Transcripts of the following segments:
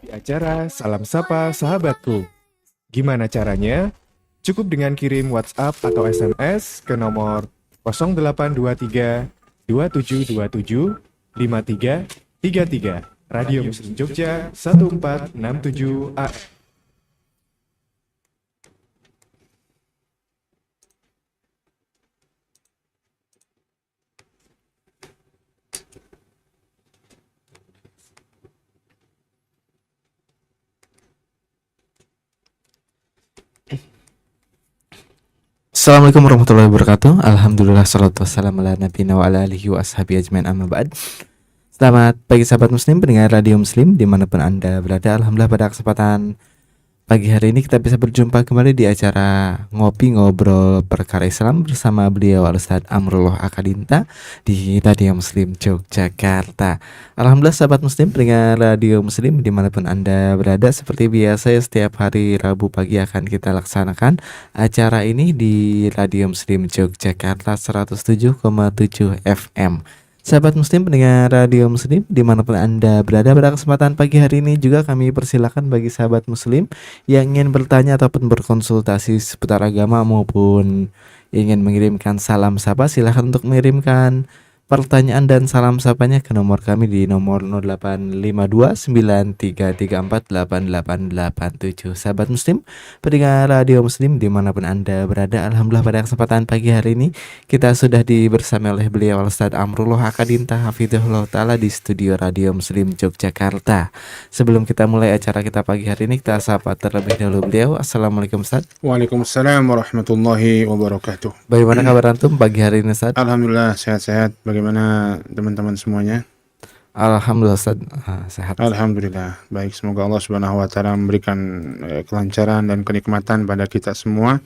di acara Salam Sapa Sahabatku. Gimana caranya? Cukup dengan kirim WhatsApp atau SMS ke nomor 0823 2727 5333. Radio Muslim Jogja 1467 AM. Assalamualaikum warahmatullahi wabarakatuh. Alhamdulillah salatu wassalamu ala nabiyina wa ala alihi wa ashabihi ajmain amma ba'd. Selamat pagi sahabat muslim pendengar radio muslim dimanapun anda berada. Alhamdulillah pada kesempatan pagi hari ini kita bisa berjumpa kembali di acara Ngopi Ngobrol Perkara Islam bersama beliau Al-Ustadz Amrullah Akadinta di Radio Muslim Yogyakarta. Alhamdulillah sahabat muslim pendengar radio muslim dimanapun anda berada, seperti biasa ya, setiap hari Rabu pagi akan kita laksanakan acara ini di Radio Muslim Yogyakarta 107,7 FM. Sahabat muslim pendengar radio muslim dimanapun anda berada, pada kesempatan pagi hari ini juga kami persilakan bagi sahabat muslim yang ingin bertanya ataupun berkonsultasi seputar agama maupun ingin mengirimkan salam sapa, silahkan untuk mengirimkan pertanyaan dan salam sapanya ke nomor kami di nomor 085293348887. Sahabat muslim pendengar radio muslim dimanapun anda berada, alhamdulillah pada kesempatan pagi hari ini kita sudah dibersama oleh beliau Ustadz Amrullah Akadinta hafizahullah ta'ala di studio Radio Muslim Yogyakarta. Sebelum kita mulai acara kita pagi hari ini, kita sapa terlebih dahulu beliau. Assalamualaikum Ustadz. Waalaikumsalam warahmatullahi wabarakatuh. Bagaimana kabar antum pagi hari ini Ustadz? Alhamdulillah sehat-sehat. Bagaimana teman-teman semuanya? Alhamdulillah Ustadz, sehat. Alhamdulillah baik. Semoga Allah Subhanahu wa taala memberikan kelancaran dan kenikmatan pada kita semua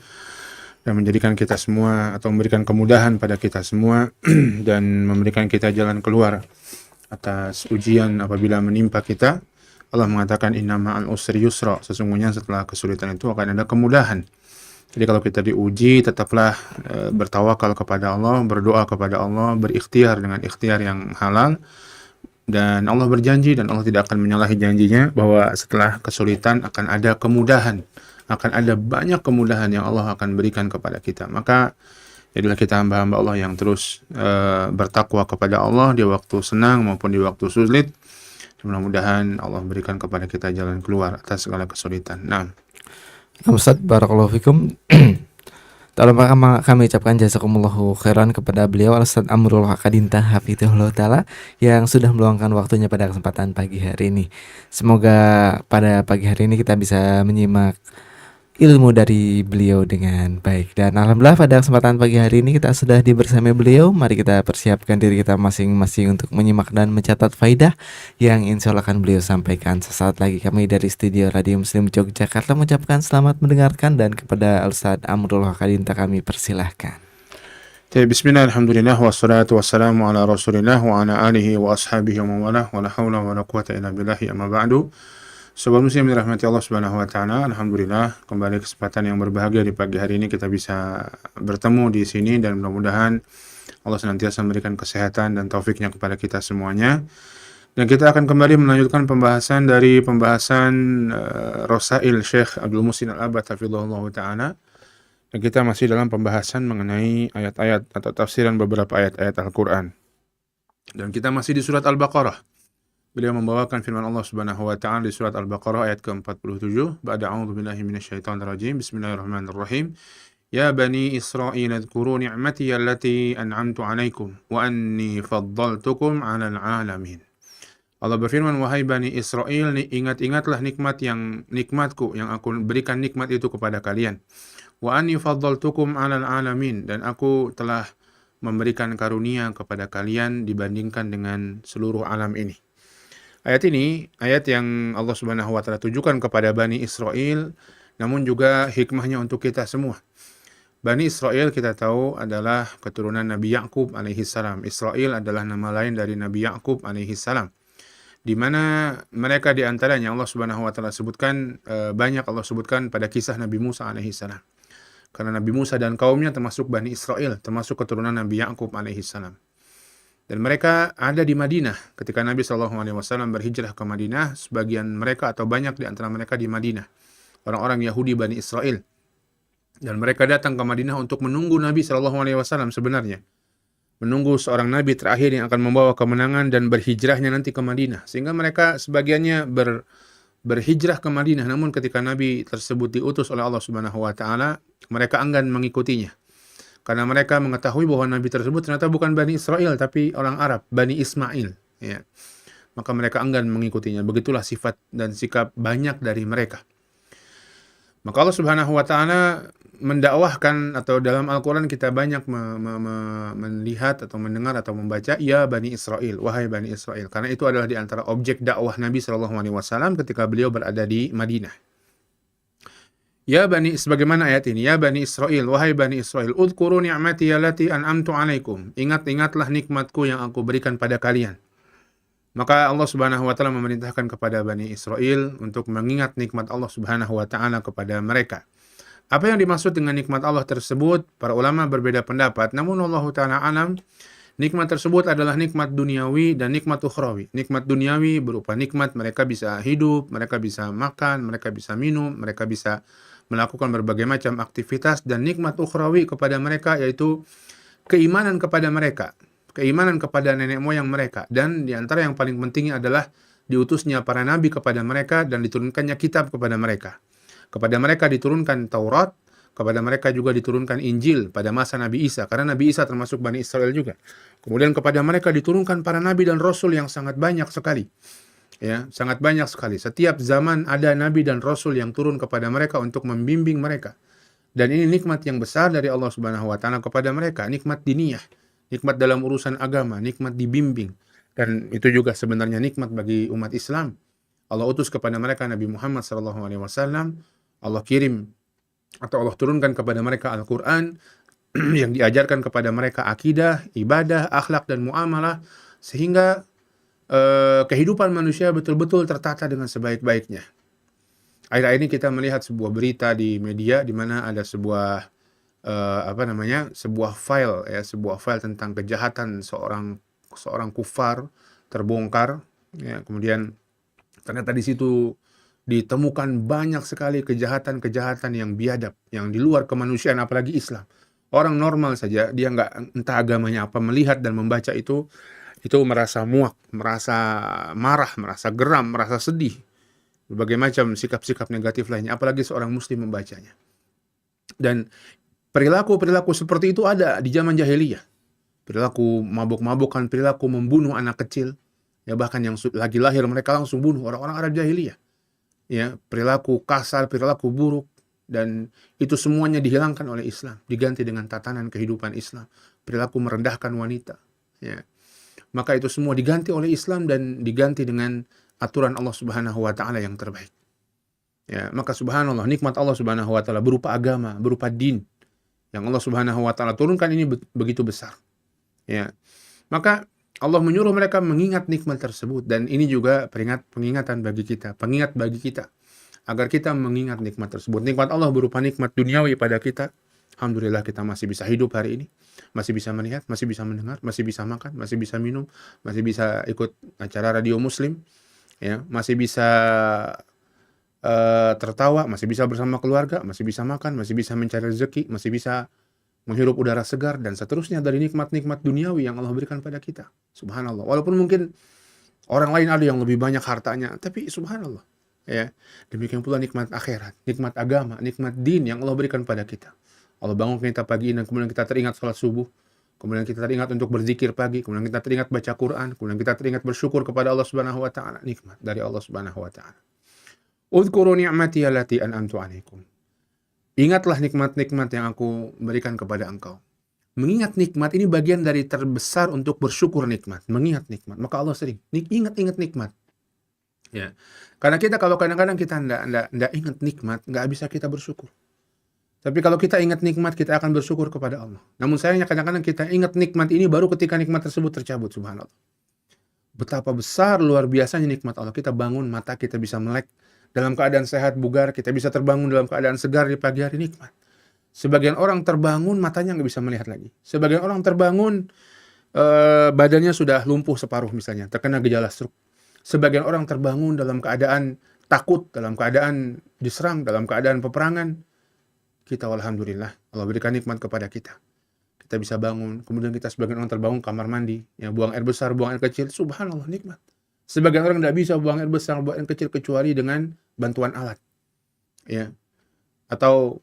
dan menjadikan kita semua atau memberikan kemudahan pada kita semua dan memberikan kita jalan keluar atas ujian apabila menimpa kita. Allah mengatakan inna ma'al usri yusra, sesungguhnya setelah kesulitan itu akan ada kemudahan. Jadi kalau kita diuji, tetaplah bertawakal kepada Allah, berdoa kepada Allah, berikhtiar dengan ikhtiar yang halal. Dan Allah berjanji dan Allah tidak akan menyalahi janjinya bahwa setelah kesulitan akan ada kemudahan. Akan ada banyak kemudahan yang Allah akan berikan kepada kita. Maka jadilah kita hamba-hamba Allah yang terus bertakwa kepada Allah di waktu senang maupun di waktu sulit. Mudah-mudahan Allah berikan kepada kita jalan keluar atas segala kesulitan. Nah, Ustadz, barakallahu fikum. Tolong kami ucapkan jazakumullahu khairan kepada beliau Ustadz Amrullah Akadinta hafizahullah ta'ala yang sudah meluangkan waktunya pada kesempatan pagi hari ini. Semoga pada pagi hari ini kita bisa menyimak ilmu dari beliau dengan baik. Dan alhamdulillah pada kesempatan pagi hari ini kita sudah dibersama beliau. Mari kita persiapkan diri kita masing-masing untuk menyimak dan mencatat faidah yang insya Allah akan beliau sampaikan sesaat lagi. Kami dari studio Radio Muslim Yogyakarta mengucapkan selamat mendengarkan, dan kepada Ustadz Amrullah Akadinta kami persilahkan. Bismillah, alhamdulillah, wassalatu wassalamu ala rasulillah wa ala alihi wa ashabihi wa mawalah wa la hawla wa la quwata illa billahi amma ba'du. Sobat muslim dirahmati Allah Subhanahu wa taala, alhamdulillah kembali kesempatan yang berbahagia di pagi hari ini kita bisa bertemu di sini, dan mudah-mudahan Allah senantiasa memberikan kesehatan dan taufiknya kepada kita semuanya. Dan kita akan kembali melanjutkan pembahasan dari Rosail Syekh Abdul Muhsin Al-Abbad hafizahullah taala. Dan kita masih dalam pembahasan mengenai ayat-ayat atau tafsiran beberapa ayat-ayat Al-Qur'an. Dan kita masih di surat Al-Baqarah. Beliau membawakan firman Allah Subhanahu wa taala di surat Al-Baqarah ayat ke-47. Ba'da a'udzu billahi minasyaitonir rajim. Bismillahirrahmanirrahim. Ya bani Israil adhkuru ni'mati allati an'amtu 'alaikum wa anni faddaltukum 'alal 'alamin. Allah berfirman, wahai bani Israil, ingat-ingatlah nikmatku yang aku berikan nikmat itu kepada kalian. Wa anni faddaltukum 'alal 'alamin, dan aku telah memberikan karunia kepada kalian dibandingkan dengan seluruh alam ini. Ayat ini, ayat yang Allah Subhanahu wa taala tujukan kepada Bani Israel, namun juga hikmahnya untuk kita semua. Bani Israel kita tahu adalah keturunan Nabi Ya'qub alaihi salam. Israel adalah nama lain dari Nabi Ya'qub alaihi salam. Di mana mereka di antaranya Allah Subhanahu wa taala sebutkan banyak Allah sebutkan pada kisah Nabi Musa alaihi salam. Karena Nabi Musa dan kaumnya termasuk Bani Israel, termasuk keturunan Nabi Ya'qub alaihi salam. Dan mereka ada di Madinah ketika Nabi SAW berhijrah ke Madinah. Sebagian mereka atau banyak di antara mereka di Madinah, orang-orang Yahudi Bani Israel. Dan mereka datang ke Madinah untuk menunggu Nabi SAW sebenarnya. Menunggu seorang Nabi terakhir yang akan membawa kemenangan dan berhijrahnya nanti ke Madinah. Sehingga mereka sebagiannya berhijrah ke Madinah. Namun ketika Nabi tersebut diutus oleh Allah Subhanahu wa Ta'ala, mereka enggan mengikutinya. Karena mereka mengetahui bahwa Nabi tersebut ternyata bukan Bani Israel, tapi orang Arab, Bani Ismail. Ya. Maka mereka enggan mengikutinya. Begitulah sifat dan sikap banyak dari mereka. Maka Allah Subhanahu wa Ta'ala mendakwahkan, atau dalam Al-Quran kita banyak melihat atau mendengar atau membaca, ya Bani Israel, wahai Bani Israel. Karena itu adalah di antara objek dakwah Nabi SAW ketika beliau berada di Madinah. Ya Bani, sebagaimana ayat ini, ya Bani Israel, wahai Bani Israel, udhkuru ni'mati allati an'amtu alaikum. Ingat-ingatlah nikmatku yang aku berikan pada kalian. Maka Allah Subhanahu wa Ta'ala memerintahkan kepada Bani Israel untuk mengingat nikmat Allah Subhanahu wa Ta'ala kepada mereka. Apa yang dimaksud dengan nikmat Allah tersebut? Para ulama berbeda pendapat, namun Allah Ta'ala alam, nikmat tersebut adalah nikmat duniawi dan nikmat ukhrawi. Nikmat duniawi berupa nikmat mereka bisa hidup, mereka bisa makan, mereka bisa minum, mereka bisa melakukan berbagai macam aktivitas, dan nikmat ukhrawi kepada mereka yaitu keimanan kepada mereka, keimanan kepada nenek moyang mereka, dan di antara yang paling pentingnya adalah diutusnya para nabi kepada mereka dan diturunkannya kitab kepada mereka. Kepada mereka diturunkan Taurat, kepada mereka juga diturunkan Injil pada masa Nabi Isa, karena Nabi Isa termasuk Bani Israel juga. Kemudian kepada mereka diturunkan para nabi dan rasul yang sangat banyak sekali. Ya, sangat banyak sekali. Setiap zaman ada nabi dan rasul yang turun kepada mereka untuk membimbing mereka. Dan ini nikmat yang besar dari Allah Subhanahu wa Ta'ala kepada mereka, nikmat diniyah, nikmat dalam urusan agama, nikmat dibimbing. Dan itu juga sebenarnya nikmat bagi umat Islam. Allah utus kepada mereka Nabi Muhammad SAW. Allah kirim atau Allah turunkan kepada mereka Al-Quran yang diajarkan kepada mereka akidah, ibadah, akhlak, dan muamalah, sehingga kehidupan manusia betul-betul tertata dengan sebaik-baiknya. Akhir-akhir ini kita melihat sebuah berita di media di mana ada sebuah sebuah file tentang kejahatan seorang kufar terbongkar. Ya, kemudian ternyata di situ ditemukan banyak sekali kejahatan-kejahatan yang biadab, yang di luar kemanusiaan, apalagi Islam. Orang normal saja, dia nggak, entah agamanya apa, melihat dan membaca itu merasa muak, merasa marah, merasa geram, merasa sedih. Berbagai macam sikap-sikap negatif lainnya, apalagi seorang muslim membacanya. Dan perilaku-perilaku seperti itu ada di zaman jahiliyah. Perilaku mabuk-mabukan, perilaku membunuh anak kecil, ya bahkan yang lagi lahir mereka langsung bunuh, orang-orang Arab jahiliyah. Ya, perilaku kasar, perilaku buruk, dan itu semuanya dihilangkan oleh Islam, diganti dengan tatanan kehidupan Islam. Perilaku merendahkan wanita, ya. Maka itu semua diganti oleh Islam dan diganti dengan aturan Allah Subhanahu wa Ta'ala yang terbaik. Ya, maka subhanallah, nikmat Allah Subhanahu wa Ta'ala berupa agama, berupa din yang Allah Subhanahu wa Ta'ala turunkan ini begitu besar. Ya. Maka Allah menyuruh mereka mengingat nikmat tersebut, dan ini juga pengingatan bagi kita, pengingat bagi kita agar kita mengingat nikmat tersebut. Nikmat Allah berupa nikmat duniawi pada kita. Alhamdulillah kita masih bisa hidup hari ini, masih bisa melihat, masih bisa mendengar, masih bisa makan, masih bisa minum, masih bisa ikut acara radio Muslim, ya, masih bisa tertawa, masih bisa bersama keluarga, masih bisa makan, masih bisa mencari rezeki, masih bisa menghirup udara segar, dan seterusnya dari nikmat-nikmat duniawi yang Allah berikan pada kita. Subhanallah. Walaupun mungkin orang lain ada yang lebih banyak hartanya, tapi subhanallah. Ya, demikian pula nikmat akhirat, nikmat agama, nikmat din yang Allah berikan pada kita. Allah bangun kita pagi ini, kemudian kita teringat sholat subuh, kemudian kita teringat untuk berzikir pagi, kemudian kita teringat baca Quran, kemudian kita teringat bersyukur kepada Allah Subhanahu wa Ta'ala. Nikmat dari Allah Subhanahu wa Ta'ala. Udhkuru ni'mati allati an'amtu 'alaikum. Ingatlah nikmat-nikmat yang aku berikan kepada engkau. Mengingat nikmat ini bagian dari terbesar untuk bersyukur nikmat. Mengingat nikmat. Maka Allah sering ingat-ingat nikmat. Ya. Karena kita kalau kadang-kadang kita enggak ingat nikmat, enggak bisa kita bersyukur. Tapi kalau kita ingat nikmat, kita akan bersyukur kepada Allah. Namun sayangnya kadang-kadang kita ingat nikmat ini baru ketika nikmat tersebut tercabut, subhanallah. Betapa besar, luar biasanya nikmat Allah. Kita bangun, mata kita bisa melek dalam keadaan sehat, bugar. Kita bisa terbangun dalam keadaan segar di pagi hari, nikmat. Sebagian orang terbangun, matanya nggak bisa melihat lagi. Sebagian orang terbangun, badannya sudah lumpuh separuh misalnya, terkena gejala stroke. Sebagian orang terbangun dalam keadaan takut, dalam keadaan diserang, dalam keadaan peperangan. Kita alhamdulillah, Allah berikan nikmat kepada kita. Kita bisa bangun, kemudian kita sebagian orang terbangun kamar mandi, ya buang air besar, buang air kecil, subhanallah nikmat. Sebagian orang tidak bisa buang air besar, buang air kecil kecuali dengan bantuan alat, ya, atau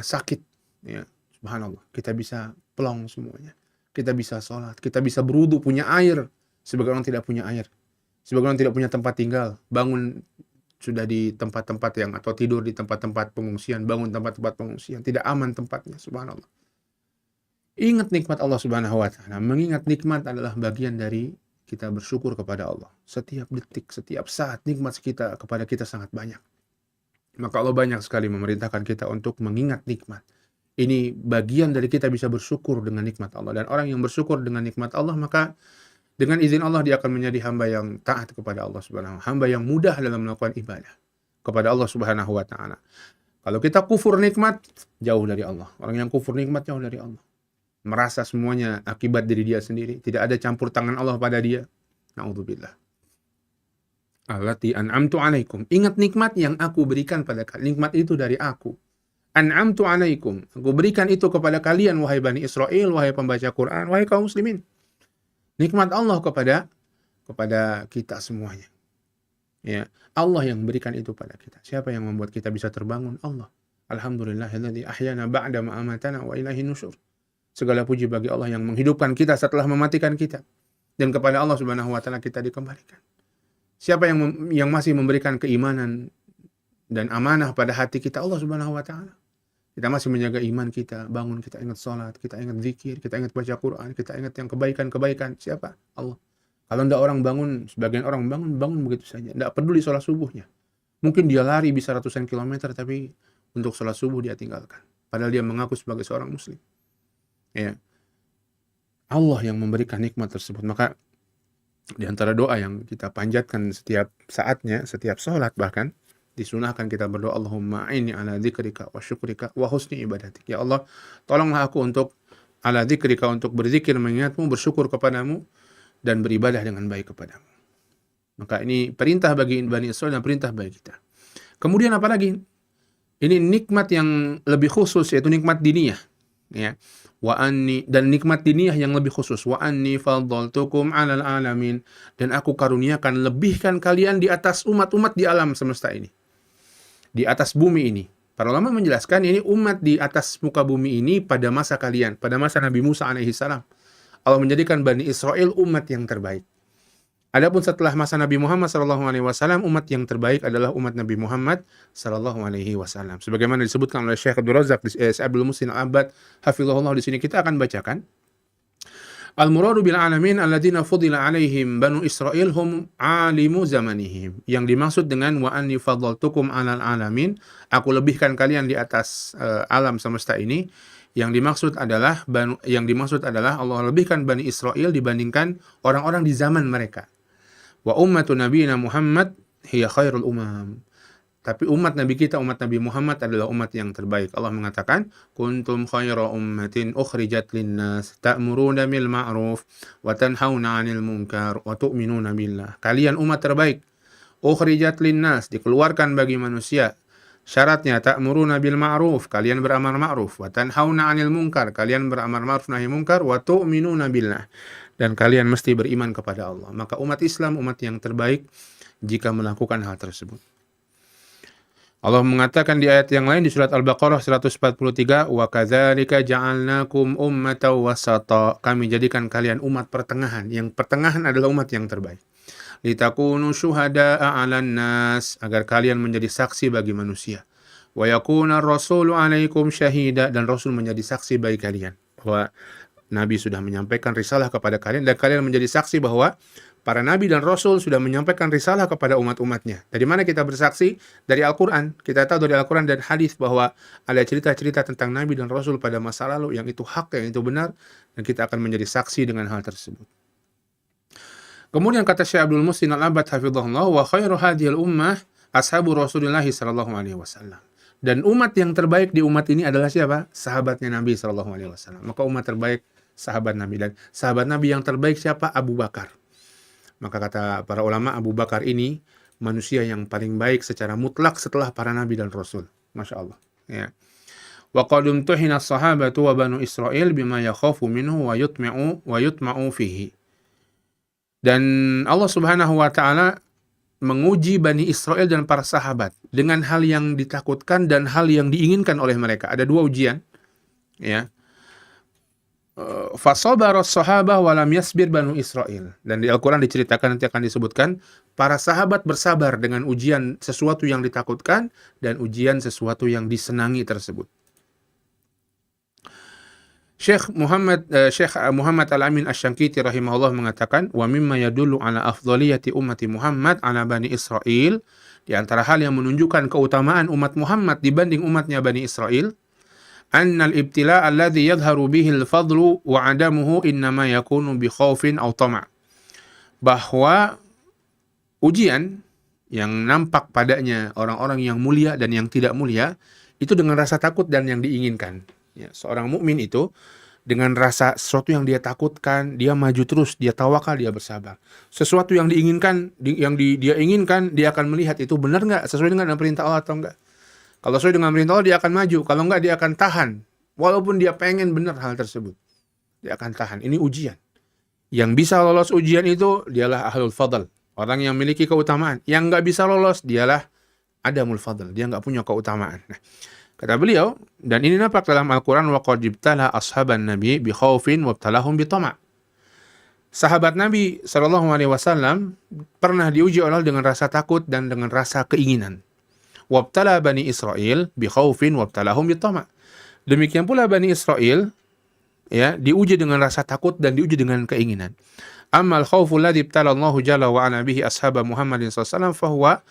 sakit, ya, subhanallah. Kita bisa plong semuanya, kita bisa sholat, kita bisa berwudu, punya air. Sebagian orang tidak punya air, sebagian orang tidak punya tempat tinggal, bangun sudah di tempat-tempat yang atau tidur di tempat-tempat pengungsian, bangun tempat-tempat pengungsian, tidak aman tempatnya, subhanallah. Ingat nikmat Allah Subhanahu wa taala. Mengingat nikmat adalah bagian dari kita bersyukur kepada Allah. Setiap detik, setiap saat nikmat kita kepada kita sangat banyak. Maka Allah banyak sekali memerintahkan kita untuk mengingat nikmat. Ini bagian dari kita bisa bersyukur dengan nikmat Allah. Dan orang yang bersyukur dengan nikmat Allah, maka dengan izin Allah dia akan menjadi hamba yang taat kepada Allah Subhanahu wa taala, hamba yang mudah dalam melakukan ibadah kepada Allah Subhanahu wa taala. Kalau kita kufur nikmat, jauh dari Allah. Orang yang kufur nikmat jauh dari Allah. Merasa semuanya akibat diri dia sendiri, tidak ada campur tangan Allah pada dia. Na'udzubillah. Allati an'amtu alaikum. Ingat nikmat yang aku berikan pada kalian. Nikmat itu dari aku. An'amtu alaikum. Aku berikan itu kepada kalian, wahai Bani Israel, wahai pembaca Quran, wahai kaum muslimin. Nikmat Allah kepada kita semuanya. Ya, Allah yang berikan itu pada kita. Siapa yang membuat kita bisa terbangun? Allah. Alhamdulillahilladzi ahyana ba'da ma amatana wa ilaihi nusyur. Segala puji bagi Allah yang menghidupkan kita setelah mematikan kita. Dan kepada Allah Subhanahu wa taala kita dikembalikan. Siapa yang masih memberikan keimanan dan amanah pada hati kita? Allah Subhanahu wa taala. Kita masih menjaga iman kita, bangun, kita ingat sholat, kita ingat zikir, kita ingat baca Quran, kita ingat yang kebaikan-kebaikan. Siapa? Allah. Kalau tidak orang bangun, sebagian orang bangun begitu saja. Tidak peduli sholat subuhnya. Mungkin dia lari bisa ratusan kilometer, tapi untuk sholat subuh dia tinggalkan. Padahal dia mengaku sebagai seorang muslim. Ya. Allah yang memberikan nikmat tersebut. Maka di antara doa yang kita panjatkan setiap saatnya, setiap sholat bahkan, disunahkan kita berdoa, Allahumma a'inni ala dzikrika wa syukrika wa husni ibadatik. Ya Allah, tolonglah aku untuk ala dzikrika, untuk berzikir mengingatmu, bersyukur kepadamu, dan beribadah dengan baik kepadamu. Maka ini perintah bagi Bani Israil dan perintah bagi kita. Kemudian apa lagi? Ini nikmat yang lebih khusus, yaitu nikmat diniyah. Ya. Dan nikmat diniyah yang lebih khusus, wa anni faddaltukum 'alal alamin, dan aku karuniakan lebihkan kalian di atas umat-umat di alam semesta ini, di atas bumi ini. Para ulama menjelaskan ini umat di atas muka bumi ini pada masa kalian, pada masa Nabi Musa alaihissalam. Allah menjadikan Bani Israil umat yang terbaik. Adapun setelah masa Nabi Muhammad SAW, umat yang terbaik adalah umat Nabi Muhammad SAW. Sebagaimana disebutkan oleh Syekh Abdul Razak di Abdul Muhsin Al-Abbad, hafizahullah, di sini kita akan bacakan. Al-muradu bil alamin alladzina fudila alaihim banu Israil hum alimu zamanihim. Yang dimaksud dengan wa anni faddaltukum 'alal alamin, aku lebihkan kalian di atas alam semesta ini. Yang dimaksud adalah Allah lebihkan Bani Israil dibandingkan orang-orang di zaman mereka. Wa ummatu nabiyina Muhammad hiya khairul umam. Tapi umat Nabi kita, umat Nabi Muhammad adalah umat yang terbaik. Allah mengatakan, kuntum khaira ummatin ukhrijat linnas ta'muruna bil ma'ruf wa tanhauna 'anil munkar wa tu'minuna billah. Kalian umat terbaik. Ukhrijat linnas, dikeluarkan bagi manusia. Syaratnya ta'muruna bil ma'ruf, kalian beramar ma'ruf, wa tanhauna 'anil munkar, kalian beramar ma'ruf nahi munkar, wa tu'minuna billah, dan kalian mesti beriman kepada Allah. Maka umat Islam umat yang terbaik jika melakukan hal tersebut. Allah mengatakan di ayat yang lain di surat Al-Baqarah 143, wa kadzalika ja'alnakum ummatan wasata, kami jadikan kalian umat pertengahan. Yang pertengahan adalah umat yang terbaik. Litakunu syuhada'a 'alan nas, agar kalian menjadi saksi bagi manusia. Wa yakuna ar-rasulu 'alaikum syahida, dan Rasul menjadi saksi bagi kalian bahwa Nabi sudah menyampaikan risalah kepada kalian, dan kalian menjadi saksi bahwa para Nabi dan Rasul sudah menyampaikan risalah kepada umat-umatnya. Dari mana kita bersaksi? Dari Al-Quran. Kita tahu dari Al-Quran dan hadis bahwa ada cerita-cerita tentang Nabi dan Rasul pada masa lalu yang itu hak, yang itu benar, dan kita akan menjadi saksi dengan hal tersebut. Kemudian kata Syekh Abdul Muhsin Al-Abbad hafizahullah, wa khairu hadhil ummah ashabu Rasulillah sallallahu alaihi wasallam. Dan umat yang terbaik di umat ini adalah siapa? Sahabatnya Nabi sallallahu alaihi wasallam. Maka umat terbaik sahabat Nabi. Dan sahabat Nabi yang terbaik siapa? Abu Bakar. Maka kata para ulama, Abu Bakar ini manusia yang paling baik secara mutlak setelah para Nabi dan Rasul. Masya Allah. Ya. Wa qad umtuhina as-sahabatu wa banu Israil bima yakhafu minhu wa yutma'u fihi. Dan Allah Subhanahu wa taala menguji Bani Israel dan para sahabat dengan hal yang ditakutkan dan hal yang diinginkan oleh mereka. Ada dua ujian, ya. Fasabara as-sahabah wa lam yasbir Banu Israel. Dan di Al-Qur'an diceritakan, nanti akan disebutkan, para sahabat bersabar dengan ujian sesuatu yang ditakutkan dan ujian sesuatu yang disenangi tersebut. Syekh Muhammad Al-Amin Asy-Syankiti rahimahullah mengatakan, wa mimma yadullu ala afdhaliyati ummati Muhammad ala Bani Israil, di antara hal yang menunjukkan keutamaan umat Muhammad dibanding umatnya Bani Israil, annal ibtila' alladhi yadhharu bihi al-fadlu wa 'adamuhu innama yakunu bi khaufin aw tama'. Bahwa ujian yang nampak padanya orang-orang yang mulia dan yang tidak mulia itu dengan rasa takut dan yang diinginkan. Ya, seorang mukmin itu dengan rasa sesuatu yang dia takutkan, dia maju terus, dia tawakal, dia bersabar. Sesuatu yang diinginkan, dia inginkan, dia akan melihat itu benar nggak, sesuai dengan perintah Allah atau enggak. Kalau sesuai dengan perintah Allah, dia akan maju. Kalau enggak, dia akan tahan. Walaupun dia pengen benar hal tersebut, dia akan tahan. Ini ujian. Yang bisa lolos ujian itu, dialah ahlul fadl, orang yang memiliki keutamaan. Yang nggak bisa lolos, dialah adamul fadl, dia nggak punya keutamaan. Nah, kata beliau, dan ini nampak dalam Al-Quran, wa qad ibtala ashaban nabi bi khaufin wa ibtalahum bi tama'. Sahabat Nabi SAW pernah diuji oleh Allah dengan rasa takut dan dengan rasa keinginan. Wa ibtala Bani Israil bi khaufin wa ibtalahum bi tama'. Demikian pula Bani Israil, ya, diuji dengan rasa takut dan diuji dengan keinginan. Ammal khawfu alladhi ibtala Allahu jalla wa ala bihi ashaba Muhammadin SAW fahuwa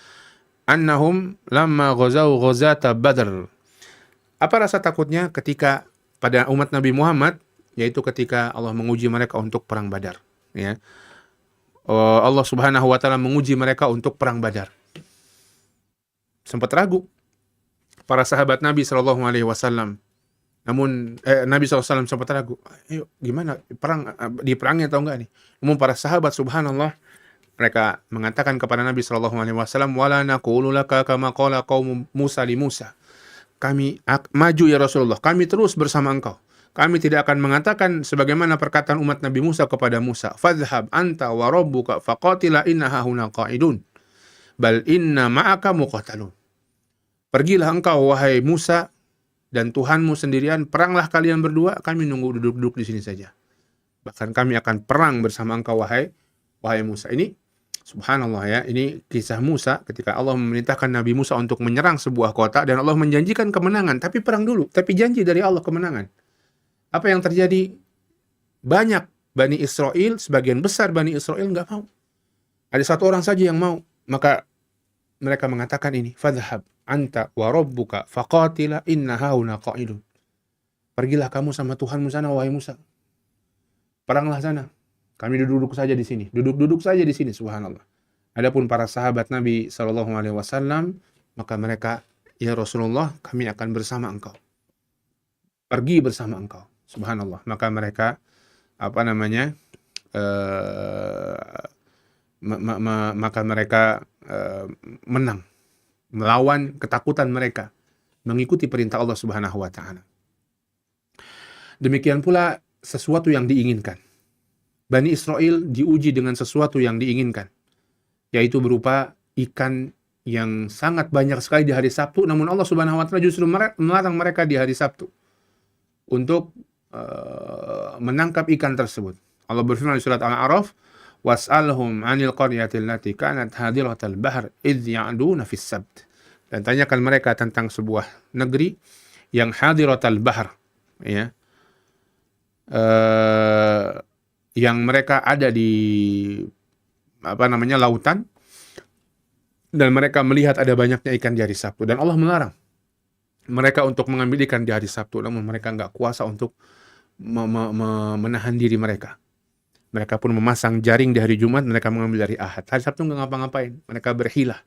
annahum lamma ghazaw ghazata Badr. Apa rasa takutnya ketika pada umat Nabi Muhammad, yaitu ketika Allah menguji mereka untuk perang Badar, ya. Allah Subhanahu wa taala menguji mereka untuk perang Badar. Sempat ragu para sahabat Nabi sallallahu alaihi wasallam. Namun Nabi SAW sempat ragu, ayo gimana diperangi atau enggak nih? Namun para sahabat subhanallah, mereka mengatakan kepada Nabi sallallahu alaihi wasallam, wala naqulu laka kama qala qaum Musa li Musa. Kami maju ya Rasulullah, kami terus bersama engkau. Kami tidak akan mengatakan sebagaimana perkataan umat Nabi Musa kepada Musa, fadhhab anta wa rabbuka faqatila inna hahuna qa'idun bal inna ma'aka muqatalun. Pergilah engkau wahai Musa dan Tuhanmu sendirian, peranglah kalian berdua, kami nunggu duduk-duduk di sini saja. Bahkan kami akan perang bersama engkau wahai Musa. Ini subhanallah, ya, ini kisah Musa ketika Allah memerintahkan Nabi Musa untuk menyerang sebuah kota dan Allah menjanjikan kemenangan, tapi perang dulu, tapi janji dari Allah kemenangan. Apa yang terjadi? Banyak Bani Israel, sebagian besar Bani Israel nggak mau. Ada satu orang saja yang mau, maka mereka mengatakan ini, fadhhab anta wa rabbuka faqatila inna hauna qa'idun. Pergilah kamu sama Tuhanmu sana wahai Musa. Peranglah sana. Kami duduk saja di sini. Duduk saja di sini, subhanallah. Adapun para sahabat Nabi SAW, maka mereka, ya Rasulullah, kami akan bersama engkau. Pergi bersama engkau. Subhanallah. Maka mereka, maka mereka menang. Melawan ketakutan mereka. Mengikuti perintah Allah Subhanahu wa ta'ala. Demikian pula sesuatu yang diinginkan. Bani Israel diuji dengan sesuatu yang diinginkan, yaitu berupa ikan yang sangat banyak sekali di hari Sabtu, namun Allah Subhanahu wa taala justru melarang mereka di hari Sabtu untuk menangkap ikan tersebut. Allah berfirman di surat Al-A'raf, was'alhum 'anil qaryati allati kanat hadiratal bahr idh ya'duna fis sabt. Dan tanyakan mereka tentang sebuah negeri yang hadiratal bahr, ya. Yang mereka ada di lautan, dan mereka melihat ada banyaknya ikan di hari Sabtu, dan Allah melarang mereka untuk mengambil ikan di hari Sabtu, namun mereka nggak kuasa untuk menahan diri mereka. Mereka pun memasang jaring di hari Jumat, mereka mengambil dari Ahad. Hari Sabtu nggak ngapa-ngapain, mereka berhilah.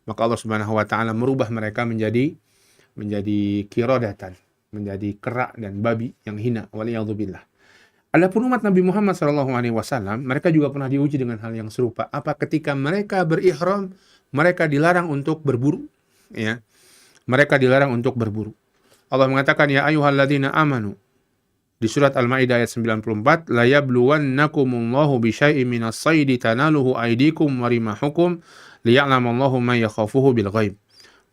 Maka Allah Subhanahu wa taala merubah mereka menjadi qiradatan, menjadi kera dan babi yang hina, waliyadzubillah. Adapun umat Nabi Muhammad SAW, mereka juga pernah diuji dengan hal yang serupa. Apa ketika mereka berihram, mereka dilarang untuk berburu. Ya, mereka dilarang untuk berburu. Allah mengatakan, ya ayyuhalladzina amanu. Di surat Al-Maidah ayat 94, la yabluwannakumullahu bisyai'in minas saydi tanaluhu aydikum wa rimahukum liya'lamallahu man yakhafuhu bil ghaib.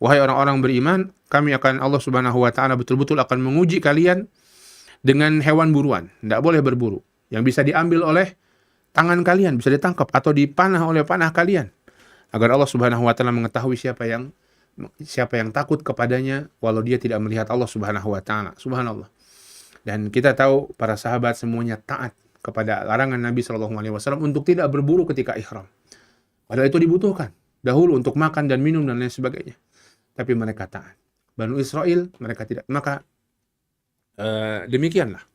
Wahai orang-orang beriman, Allah Subhanahu wa taala betul-betul akan menguji kalian dengan hewan buruan. Tidak boleh berburu. Yang bisa diambil oleh tangan kalian, bisa ditangkap atau dipanah oleh panah kalian. Agar Allah Subhanahu wa taala mengetahui siapa yang takut kepadanya walau dia tidak melihat Allah Subhanahu wa taala. Subhanallah. Dan kita tahu para sahabat semuanya taat kepada larangan Nabi SAW untuk tidak berburu ketika ihram. Padahal itu dibutuhkan dahulu untuk makan dan minum dan lain sebagainya. Tapi mereka taat. Banu Israel mereka tidak. Maka demikianlah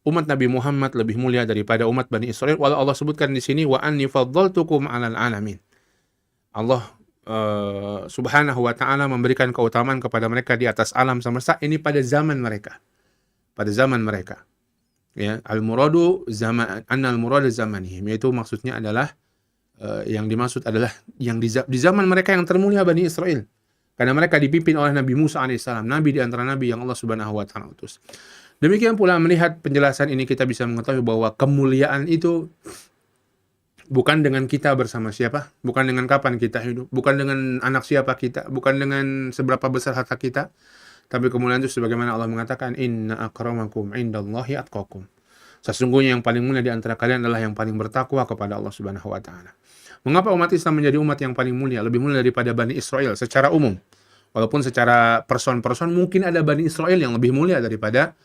umat Nabi Muhammad lebih mulia daripada umat Bani Israel. Walau Allah sebutkan di sini wa anni faddaltukum 'alal 'alamin. Allah Subhanahu wa taala memberikan keutamaan kepada mereka di atas alam semesta ini pada zaman mereka. Pada zaman mereka. Ya, al-muradu zaman al-muradu zamanihim, yaitu maksudnya adalah yang dimaksud adalah yang di zaman mereka yang termulia Bani Israel. Karena mereka dipimpin oleh Nabi Musa alaihissalam, nabi di antara nabi yang Allah Subhanahu wa taala utus. Demikian pula melihat penjelasan ini kita bisa mengetahui bahwa kemuliaan itu bukan dengan kita bersama siapa, bukan dengan kapan kita hidup, bukan dengan anak siapa kita, bukan dengan seberapa besar harta kita, tapi kemuliaan itu sebagaimana Allah mengatakan, inna akramakum indallahi atqakum. Sesungguhnya yang paling mulia di antara kalian adalah yang paling bertakwa kepada Allah Subhanahu wa taala. Mengapa umat Islam menjadi umat yang paling mulia, lebih mulia daripada Bani Israel secara umum? Walaupun secara person-person mungkin ada Bani Israel yang lebih mulia daripada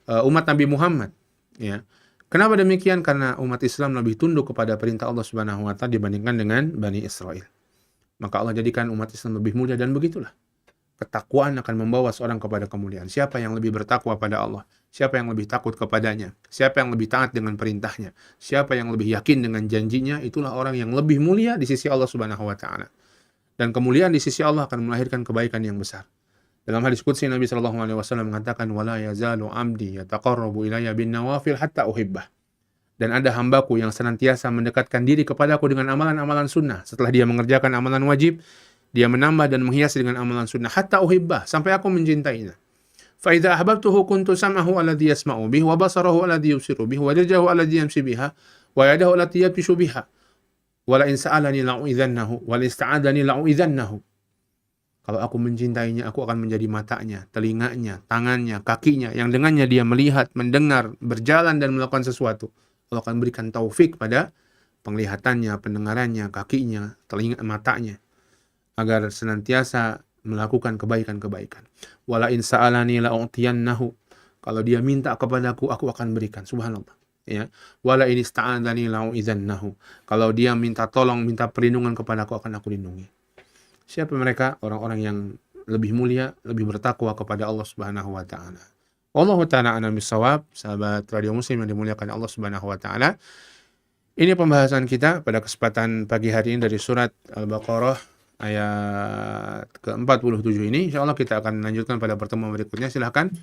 umat Nabi Muhammad. Ya. Kenapa demikian? Karena umat Islam lebih tunduk kepada perintah Allah Subhanahu wa taala dibandingkan dengan Bani Israel. Maka Allah jadikan umat Islam lebih mulia dan begitulah. Ketakwaan akan membawa seorang kepada kemuliaan. Siapa yang lebih bertakwa pada Allah? Siapa yang lebih takut kepadanya? Siapa yang lebih taat dengan perintahnya? Siapa yang lebih yakin dengan janjinya? Itulah orang yang lebih mulia di sisi Allah Subhanahu wa taala. Dan kemuliaan di sisi Allah akan melahirkan kebaikan yang besar. Dalam hadis qudsi Nabi SAW mengatakan, wala yazalu amdi yataqarrabu ilayya bin nawafil hatta uhibbah. Dan ada hambaku yang senantiasa mendekatkan diri kepadaku dengan amalan-amalan sunnah. Setelah dia mengerjakan amalan wajib, dia menambah dan menghiasi dengan amalan sunnah hatta uhibbah, sampai aku mencintainya. Fa idza ahbabtuhu kuntu sam'ahu alladhi yasma'u bihi wa basarahu alladhi yubsiru bihi wa rijluhu alladhi yamshi biha wa yadahu allati yabtishu biha wa la in sa'alani la'u'idhannahu wa la ista'adani la'u'idhannahu. Kalau aku mencintainya, aku akan menjadi matanya, telinganya, tangannya, kakinya yang dengannya dia melihat, mendengar, berjalan dan melakukan sesuatu. Allah akan berikan taufik pada penglihatannya, pendengarannya, kakinya, telinga, matanya, agar senantiasa melakukan kebaikan-kebaikan. Wala in sa'alani la'u'tiyannahu. Kalau dia minta kepadaku, aku akan berikan. Subhanallah. Ya. Wala in ista'adani la'u'idhannahu. Kalau dia minta tolong, minta perlindungan kepadaku, akan aku lindungi. Siapa mereka? Orang-orang yang lebih mulia, lebih bertakwa kepada Allah Subhanahu wa taala. Wallahu ta'ala a'lam bissawab. Sahabat Radio Muslim yang dimuliakan Allah Subhanahu wa taala. Ini pembahasan kita pada kesempatan pagi hari ini dari surat Al-Baqarah ayat ke-47 ini. InsyaAllah kita akan lanjutkan pada pertemuan berikutnya. Silahkan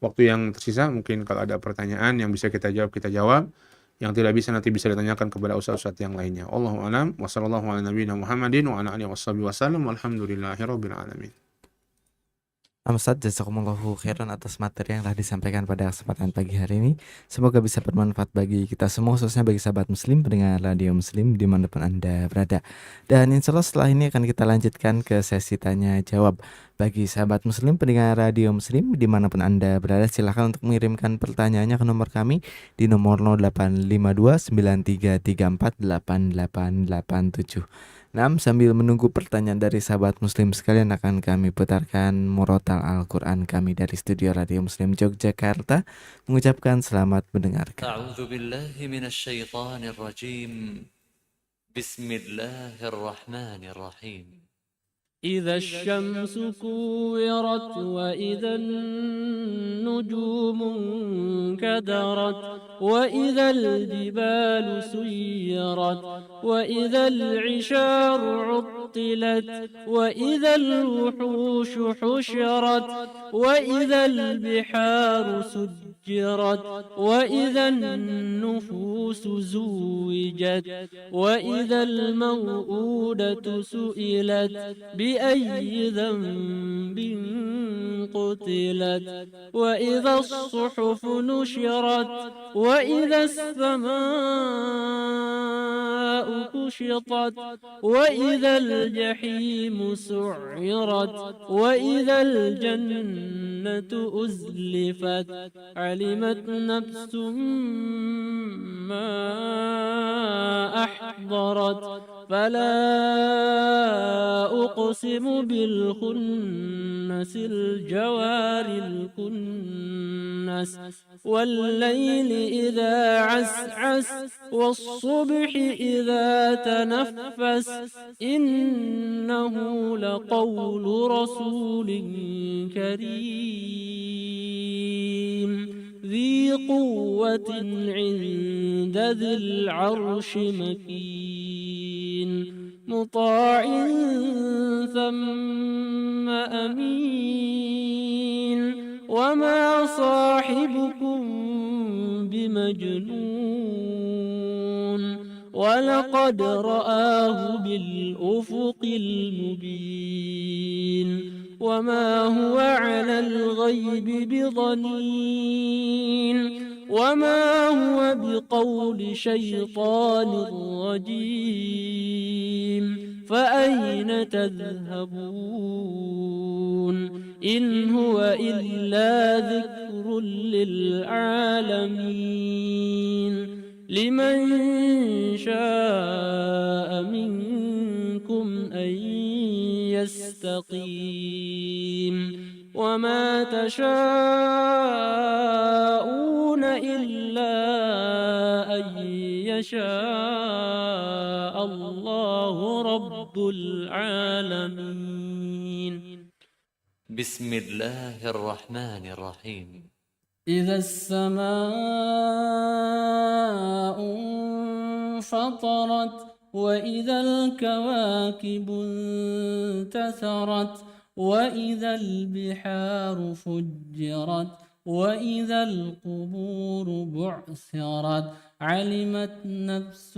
waktu yang tersisa, mungkin kalau ada pertanyaan yang bisa kita jawab, kita jawab. Yang tidak bisa nanti bisa ditanyakan kepada ustaz-ustaz yang lainnya. Wallahu a'lam wa sallallahu ala nabiyyina Muhammadin wa ala alihi washabihi wasallam walhamdulillahirabbil alamin. Ustaz, jazakumullahu khairan atas materi yang telah disampaikan pada kesempatan pagi hari ini. Semoga bisa bermanfaat bagi kita semua, khususnya bagi sahabat muslim, pendengar Radio Muslim dimanapun Anda berada. Dan insya Allah setelah ini akan kita lanjutkan ke sesi tanya jawab. Bagi sahabat muslim, pendengar Radio Muslim dimanapun Anda berada, silakan untuk mengirimkan pertanyaannya ke nomor kami di nomor 085293348887. Nah, sambil menunggu pertanyaan dari sahabat muslim sekalian, akan kami putarkan murotal Al-Quran kami dari studio Radio Muslim Yogyakarta, mengucapkan selamat mendengarkan. A'udzu billahi minasyaitonir rajim. Bismillahirrahmanirrahim. إذا الشمس كورت وإذا النجوم انكدرت وإذا الجبال سيرت وإذا العشار عطلت عطلت وإذا الوحوش حشرت وإذا البحار سجرت وإذا النفوس زوجت وإذا الموءودة سئلت بأي ذنب قتلت وإذا الصحف نشرت وإذا السماء كشطت وإذا الجحيم سعرت وإذا الجنة أزلفت علمت نفس ما أحضرت فلا أقسم بالخنس الجوار الكنس والليل إذا عسعس والصبح إذا تنفس إنه لقول رسول كريم ذي قوة عند ذي العرش مكين مطاع ثم أمين وما صاحبكم بمجنون ولقد رآه بالأفق المبين وما هو على الغيب بضنين وما هو بقول شيطان رجيم فأين تذهبون إن هو إلا ذكر للعالمين لمن شاء منكم أن يستقيم وما تشاءون إلا أن يشاء الله رب العالمين بسم الله الرحمن الرحيم إذا السماء انفطرت وإذا الكواكب انتثرت وإذا البحار فجرت وإذا القبور بعثرت علمت نفس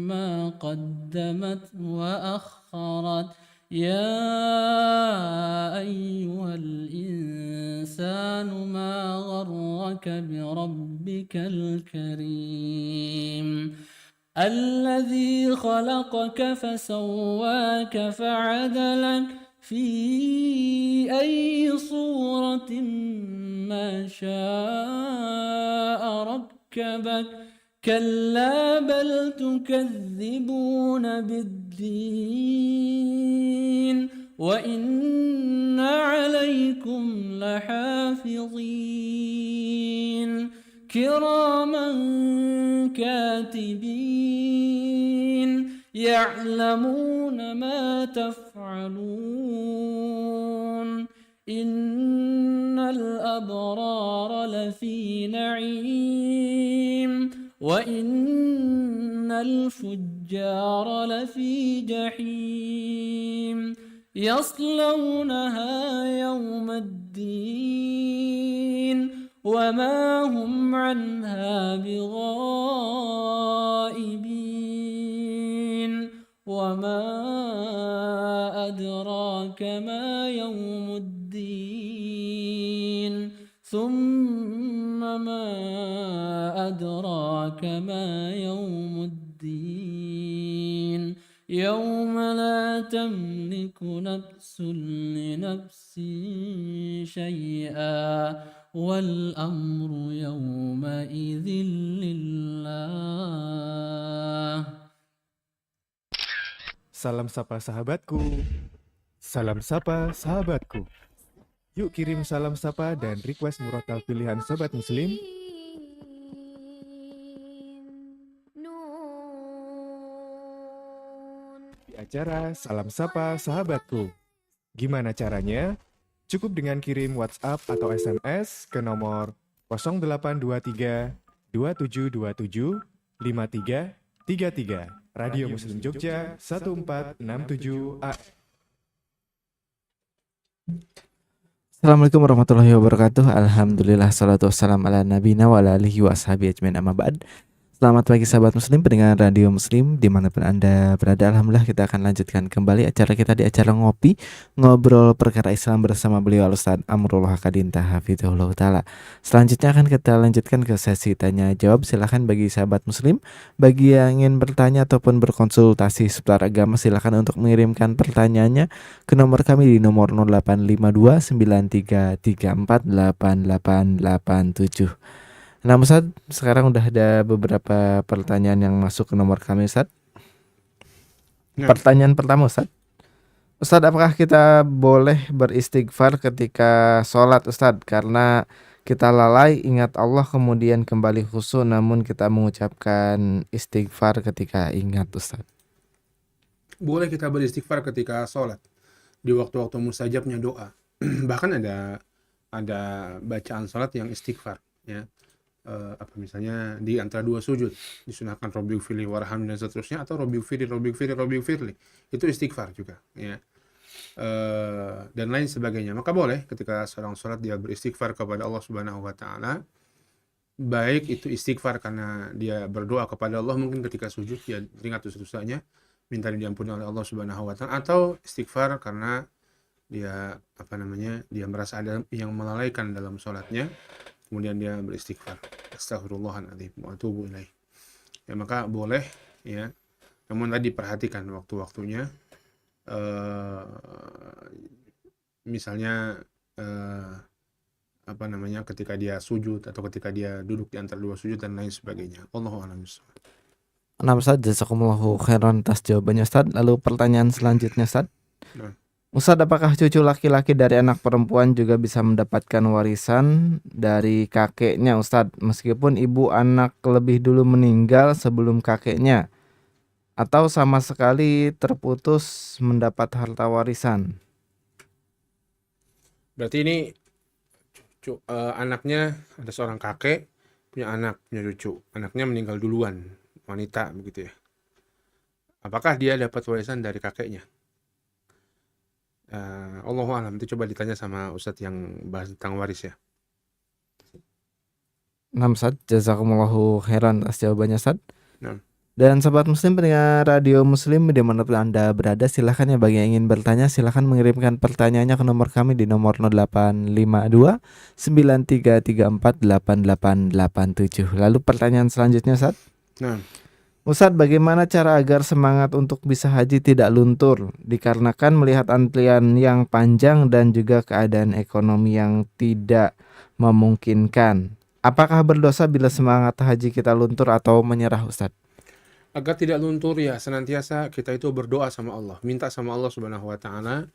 ما قدمت وأخرت يا أيها الإنسان ما غرك بربك الكريم الذي خلقك فسواك فعدلك في أي صورة ما شاء ركبك كلا بل تكذبون بالدين وإن عليكم لحافظين كراما كاتبين يعلمون ما تفعلون إن الأبرار لفي نعيم وإن الفجار لفي جحيم يصلونها يوم الدين وما هم عنها بغائبين وما أدراك ما يوم الدين ثم ما أدراك ما يوم الدين يوم لا تملك نفس لنفس شيئا والأمر يومئذ لله. Salam sapa sahabatku. Salam sapa sahabatku. Yuk kirim salam sapa dan request murotal pilihan sobat muslim di acara Salam Sapa Sahabatku. Gimana caranya? Cukup dengan kirim WhatsApp atau SMS ke nomor 0823 2727 5333. Radio Muslim Jogja 1467 AM. Assalamualaikum warahmatullahi wabarakatuh. Alhamdulillah, salatu wassalamu ala nabiyina wa ala alihi wa ashabihi ajmain, amma ba'd. Selamat pagi sahabat muslim pendengar radio muslim dimanapun anda berada. Alhamdulillah, kita akan lanjutkan kembali acara kita di acara Ngopi, ngobrol perkara Islam bersama beliau Ustaz Amrullah Kadinta Hafizahullah Ta'ala. Selanjutnya akan kita lanjutkan ke sesi tanya jawab. Silahkan bagi sahabat muslim, bagi yang ingin bertanya ataupun berkonsultasi seputar agama, silahkan untuk mengirimkan pertanyaannya ke nomor kami di nomor 0852 9334 8887. Nah Ustaz, sekarang udah ada beberapa pertanyaan yang masuk ke nomor kami Ustaz. Nah. Pertanyaan pertama Ustaz, apakah kita boleh beristighfar ketika sholat Ustaz? Karena kita lalai ingat Allah kemudian kembali khusyuk, namun kita mengucapkan istighfar ketika ingat Ustaz. Boleh kita beristighfar ketika sholat di waktu-waktu mustajabnya doa. Bahkan ada bacaan sholat yang istighfar, ya. Misalnya di antara dua sujud disunahkan Rabbighfirli warhamni dan seterusnya, atau Rabbighfirli itu istighfar juga, ya. Dan lain sebagainya. Maka boleh ketika seorang sholat dia beristighfar kepada Allah Subhanahu wa Ta'ala, baik itu istighfar karena dia berdoa kepada Allah, mungkin ketika sujud dia teringat dosa-dosanya, minta diampuni oleh Allah Subhanahu wa Ta'ala, atau istighfar karena dia dia merasa ada yang melalaikan dalam sholatnya, kemudian dia beristighfar, astaghfirullahaladzim wa atubu ilaih. Ya, maka boleh, ya. Namun tadi perhatikan waktu-waktunya. Misalnya ketika dia sujud atau ketika dia duduk di antara dua sujud dan lain sebagainya. Allahu a'lam bishawab. Nah Ustaz, jazakumullahu khairan atas jawabannya Ustaz. Lalu pertanyaan selanjutnya Ustaz. Nah. Ustaz, apakah cucu laki-laki dari anak perempuan juga bisa mendapatkan warisan dari kakeknya Ustaz, meskipun ibu anak lebih dulu meninggal sebelum kakeknya, atau sama sekali terputus mendapat harta warisan? Berarti ini anaknya, ada seorang kakek punya anak, punya cucu, anaknya meninggal duluan, wanita begitu ya. Apakah dia dapat warisan dari kakeknya? Allahu a'lam, itu coba ditanya sama Ustadz yang bahas tentang waris ya. Nah Ustaz, jazakumullahu khairan atas jawabannya Ustaz. Nah. Dan sahabat muslim pendengar radio muslim dimanapun anda berada, silahkan ya bagi yang ingin bertanya, silahkan mengirimkan pertanyaannya ke nomor kami di nomor 0852 9334 8887. Lalu pertanyaan selanjutnya Ustaz. Nah. Ustadz, bagaimana cara agar semangat untuk bisa haji tidak luntur dikarenakan melihat antrian yang panjang dan juga keadaan ekonomi yang tidak memungkinkan? Apakah berdosa bila semangat haji kita luntur atau menyerah Ustadz? Agar tidak luntur ya, senantiasa kita itu berdoa sama Allah, minta sama Allah Subhanahu wa Ta'ala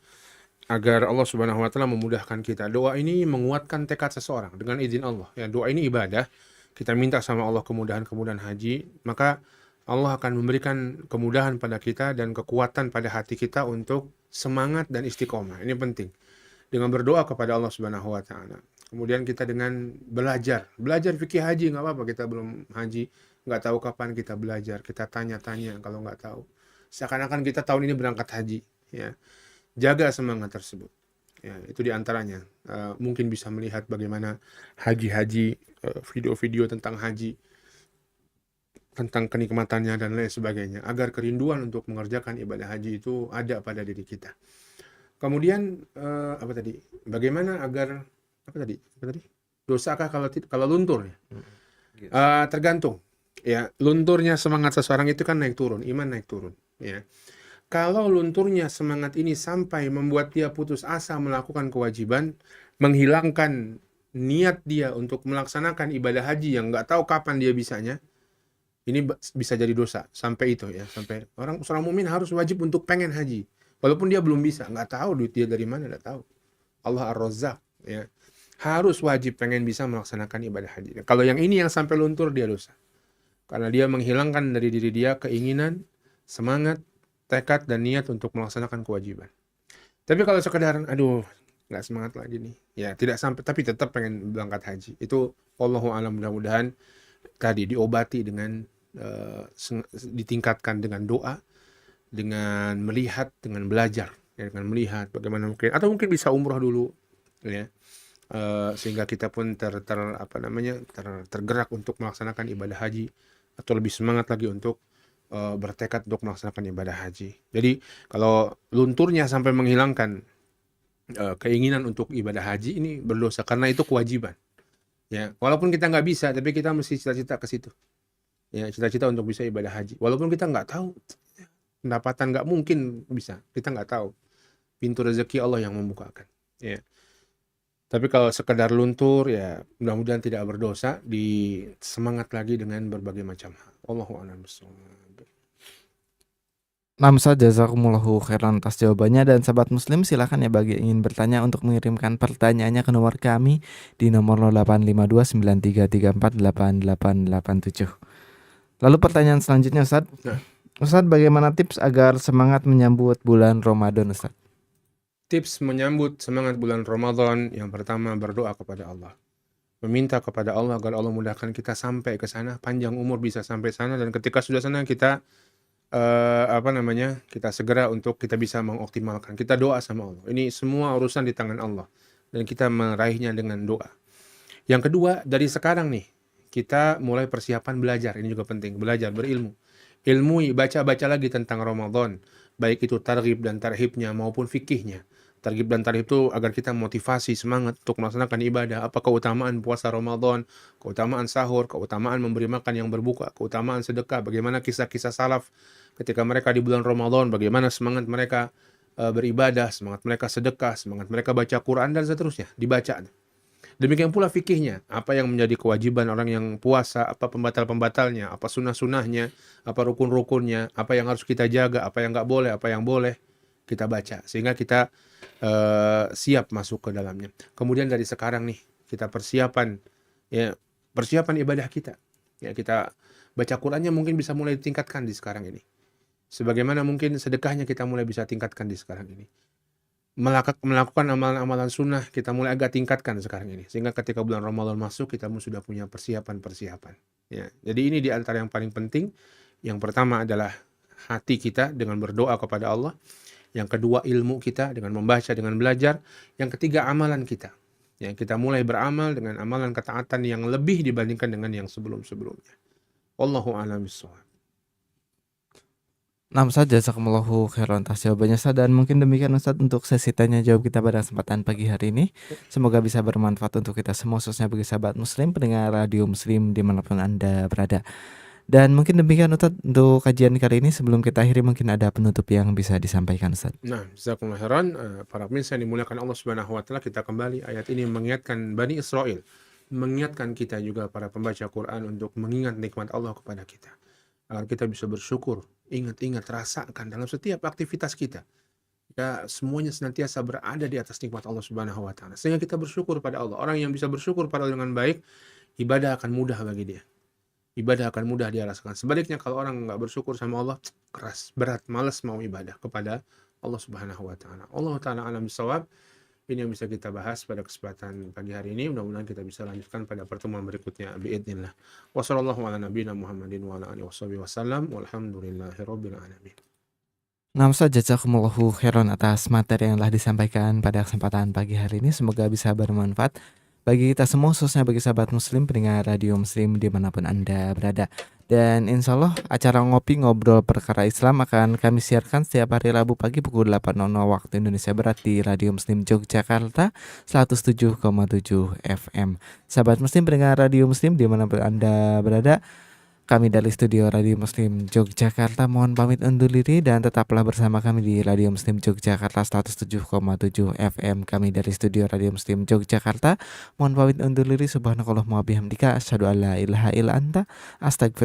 agar Allah Subhanahu wa Ta'ala memudahkan kita. Doa ini menguatkan tekad seseorang dengan izin Allah. Ya, doa ini ibadah. Kita minta sama Allah kemudahan haji, maka Allah akan memberikan kemudahan pada kita dan kekuatan pada hati kita untuk semangat dan istiqomah. Ini penting. Dengan berdoa kepada Allah Subhanahu wa Ta'ala. Kemudian kita dengan belajar fikih haji, nggak apa-apa kita belum haji, nggak tahu kapan kita belajar, kita tanya-tanya kalau nggak tahu. Seakan-akan kita tahun ini berangkat haji, ya. Jaga semangat tersebut. Ya, itu diantaranya. Mungkin bisa melihat bagaimana haji-haji, video-video tentang haji, tentang kenikmatannya dan lain sebagainya, agar kerinduan untuk mengerjakan ibadah haji itu ada pada diri kita. Kemudian bagaimana agar dosakah kalau luntur ya? Tergantung ya, lunturnya semangat seseorang itu kan naik turun, iman naik turun ya. Kalau lunturnya semangat ini sampai membuat dia putus asa melakukan kewajiban, menghilangkan niat dia untuk melaksanakan ibadah haji yang nggak tahu kapan dia bisanya, ini bisa jadi dosa sampai itu ya, sampai seorang mukmin harus wajib untuk pengen haji walaupun dia belum bisa, nggak tahu duit dia dari mana, nggak tahu. Allah Ar-Razzaq ya, harus wajib pengen bisa melaksanakan ibadah haji. Kalau yang ini yang sampai luntur, dia dosa karena dia menghilangkan dari diri dia keinginan, semangat, tekad dan niat untuk melaksanakan kewajiban. Tapi kalau sekedar nggak semangat lagi nih ya, tidak sampai tapi tetap pengen berangkat haji, itu Allahu a'lam, mudah-mudahan tadi diobati dengan ditingkatkan dengan doa, dengan melihat, dengan belajar, ya, dengan melihat bagaimana mungkin, atau mungkin bisa umroh dulu, ya, sehingga kita pun tergerak untuk melaksanakan ibadah haji, atau lebih semangat lagi untuk bertekad untuk melaksanakan ibadah haji. Jadi kalau lunturnya sampai menghilangkan keinginan untuk ibadah haji, ini berdosa karena itu kewajiban. Ya, walaupun kita nggak bisa, tapi kita mesti cita-cita ke situ. Ya, cita-cita untuk bisa ibadah haji. Walaupun kita nggak tahu, pendapatan nggak mungkin bisa, kita nggak tahu. Pintu rezeki Allah yang membukakan. Ya. Tapi kalau sekedar luntur, ya mudah-mudahan tidak berdosa, disemangat lagi dengan berbagai macam hal. Allahu a'lam bishawab. Nah, Ustaz, jazakumullahu khairan atas jawabannya. Dan sahabat muslim silakan ya bagi yang ingin bertanya untuk mengirimkan pertanyaannya ke nomor kami di nomor 085293348887. Lalu pertanyaan selanjutnya, Ustaz. Nah. Ustaz, bagaimana tips agar semangat menyambut bulan Ramadan, Ustaz? Tips menyambut semangat bulan Ramadan, yang pertama berdoa kepada Allah. Meminta kepada Allah agar Allah mudahkan kita sampai ke sana, panjang umur bisa sampai sana, dan ketika sudah sana kita kita segera untuk kita bisa mengoptimalkan. Kita doa sama Allah. Ini semua urusan di tangan Allah, dan kita meraihnya dengan doa. Yang kedua, dari sekarang nih kita mulai persiapan belajar. Ini juga penting, belajar, berilmu. Ilmui, baca lagi tentang Ramadan, baik itu targhib dan tarhibnya maupun fikihnya. Targhib dan tarhib itu agar kita motivasi, semangat untuk melaksanakan ibadah. Apa keutamaan puasa Ramadan, keutamaan sahur, keutamaan memberi makan yang berbuka, keutamaan sedekah, bagaimana kisah-kisah salaf ketika mereka di bulan Ramadan, bagaimana semangat mereka beribadah, semangat mereka sedekah, semangat mereka baca Quran, dan seterusnya, dibaca. Demikian pula fikihnya, apa yang menjadi kewajiban orang yang puasa, apa pembatal-pembatalnya, apa sunnah-sunnahnya, apa rukun-rukunnya, apa yang harus kita jaga, apa yang nggak boleh, apa yang boleh, kita baca. Sehingga kita siap masuk ke dalamnya. Kemudian dari sekarang nih, kita persiapan ibadah kita. Ya, kita baca Qurannya mungkin bisa mulai ditingkatkan di sekarang ini. Sebagaimana mungkin sedekahnya kita mulai bisa tingkatkan di sekarang ini. Melakukan amalan-amalan sunnah kita mulai agak tingkatkan sekarang ini, sehingga ketika bulan Ramadan masuk kita sudah punya persiapan. Ya, jadi ini di antara yang paling penting. Yang pertama adalah hati kita dengan berdoa kepada Allah. Yang kedua ilmu kita dengan membaca, dengan belajar. Yang ketiga amalan kita. Ya, kita mulai beramal dengan amalan ketaatan yang lebih dibandingkan dengan yang sebelum-sebelumnya. Wallahu a'lam bishawab. Nah, Ustaz, jazakumullahu khairan atas jawabannya, Ustaz. Dan mungkin demikian, Ustaz, untuk sesi tanya jawab kita pada kesempatan pagi hari ini. Semoga bisa bermanfaat untuk kita semua, khususnya bagi sahabat muslim, pendengar radio muslim dimanapun Anda berada. Dan mungkin demikian, Ustaz, untuk kajian kali ini. Sebelum kita akhiri, mungkin ada penutup yang bisa disampaikan, Ustaz. Nah, jazakumullahu khairan. Para pemirsa yang dimuliakan Allah Subhanahu wa taala, kita kembali ayat ini mengingatkan Bani Israel, mengingatkan kita juga para pembaca Quran untuk mengingat nikmat Allah kepada kita, agar kita bisa bersyukur, ingat-ingat, rasakan dalam setiap aktivitas kita. Ya, semuanya senantiasa berada di atas nikmat Allah Subhanahu wa taala. Sehingga kita bersyukur pada Allah. Orang yang bisa bersyukur pada Allah dengan baik, ibadah akan mudah bagi dia. Ibadah akan mudah dia rasakan. Sebaliknya kalau orang nggak bersyukur sama Allah, keras, berat, malas mau ibadah kepada Allah Subhanahu wa taala. Allah taala alam bisawab. Ini yang bisa kita bahas pada kesempatan pagi hari ini. Mudah-mudahan kita bisa lanjutkan pada pertemuan berikutnya biidznillah. Wassallallahu ala nabiyina Muhammadin wa ala alihi wasallam. Walhamdulillahirabbil alamin. Nah, Ustaz, jazakumullahu khairan atas materi yang telah disampaikan pada kesempatan pagi hari ini. Semoga bisa bermanfaat bagi kita semua, khususnya bagi sahabat muslim pendengar radio muslim dimanapun Anda berada. Dan insya Allah acara ngopi ngobrol perkara Islam akan kami siarkan setiap hari Rabu pagi pukul 8.00 waktu Indonesia Barat di Radio Muslim Yogyakarta 107,7 FM. Sahabat muslim pendengar radio muslim dimanapun Anda berada, kami dari studio Radio Muslim Yogyakarta mohon pamit undur diri, dan tetaplah bersama kami di Radio Muslim Yogyakarta 107,7 FM. Kami dari studio Radio Muslim Yogyakarta mohon pamit undur diri. Subhanakallahumma wa bihamdika asyhadu an la ilaha illa anta, astagfirullah.